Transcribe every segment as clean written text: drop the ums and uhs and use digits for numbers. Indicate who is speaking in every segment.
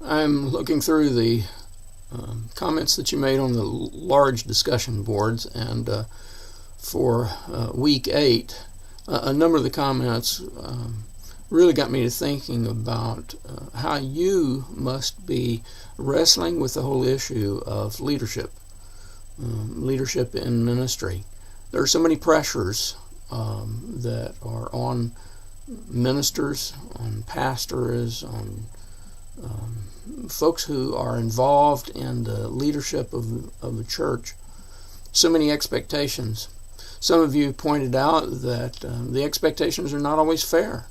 Speaker 1: I'm looking through the comments that you made on the large discussion boards, and for week 8, a number of the comments really got me to thinking about how you must be wrestling with the whole issue of leadership, leadership in ministry. There are so many pressures that are on ministers, on pastors, on folks who are involved in the leadership of the church. So many expectations. Some of you pointed out that the expectations are not always fair.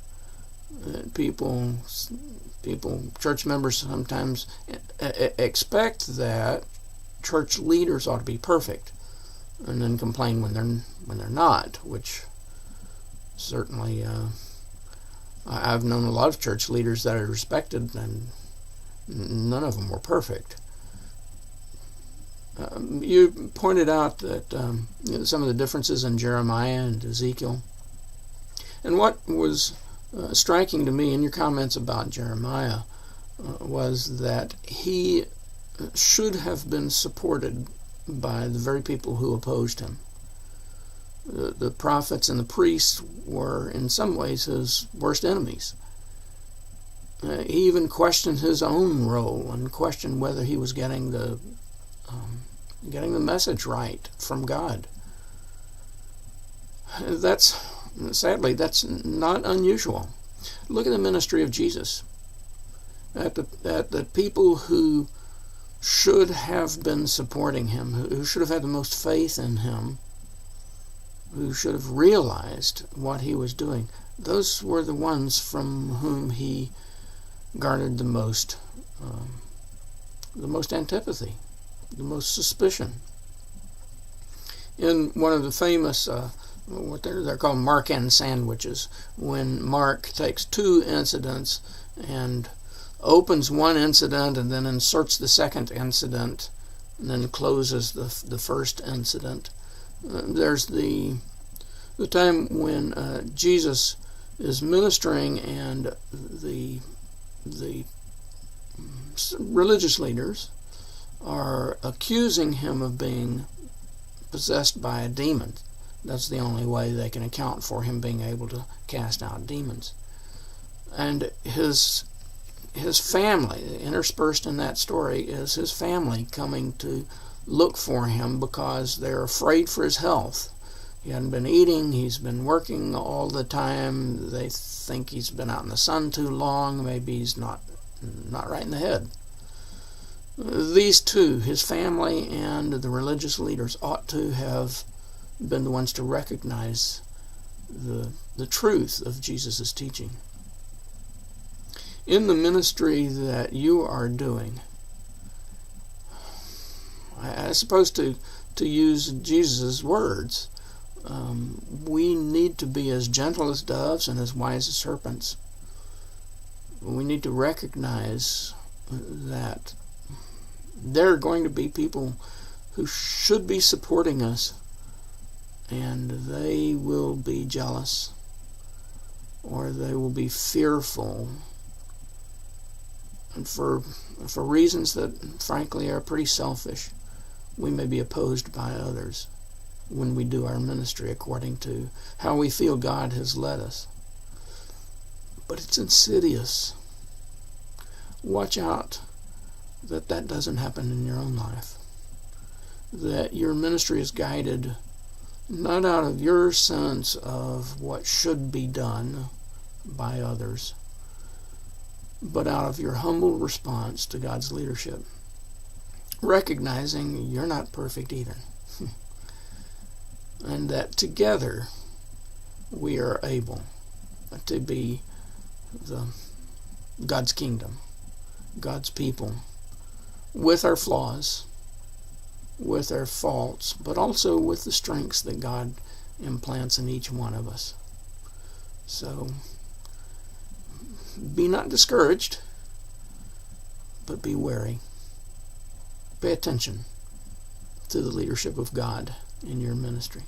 Speaker 1: Church members sometimes expect that church leaders ought to be perfect, and then complain when they're not, which certainly I've known a lot of church leaders that I respected, and none of them were perfect. You pointed out that some of the differences in Jeremiah and Ezekiel. And what was striking to me in your comments about Jeremiah was that he should have been supported by the very people who opposed him. The prophets and the priests were in some ways his worst enemies. He even questioned his own role and questioned whether he was getting the message right from God. Sadly, that's not unusual. Look at the ministry of Jesus. At the people who should have been supporting him, who should have had the most faith in him, who should have realized what he was doing, those were the ones from whom he garnered the most antipathy, the most suspicion. In one of the famous, what they're called Mark-end sandwiches, when Mark takes 2 incidents and opens one incident and then inserts the second incident and then closes the first incident. There's the time when Jesus is ministering, and the religious leaders are accusing him of being possessed by a demon. That's the only way they can account for him being able to cast out demons. And his family, interspersed in that story, is his family coming to look for him because they're afraid for his health. He hadn't been eating, he's been working all the time, they think he's been out in the sun too long, maybe he's not right in the head. These two, his family and the religious leaders, ought to have been the ones to recognize the truth of Jesus' teaching. In the ministry that you are doing, I suppose to use Jesus' words, we need to be as gentle as doves and as wise as serpents. We need to recognize that there are going to be people who should be supporting us, and they will be jealous, or they will be fearful, and for reasons that frankly are pretty selfish, we may be opposed by others when we do our ministry according to how we feel God has led us. But it's insidious. Watch out that doesn't happen in your own life. That your ministry is guided not out of your sense of what should be done by others, but out of your humble response to God's leadership, recognizing you're not perfect either. And that together we are able to be God's kingdom, God's people, with our flaws, with our faults, but also with the strengths that God implants in each one of us. So be not discouraged, but be wary. Pay attention to the leadership of God in your ministry.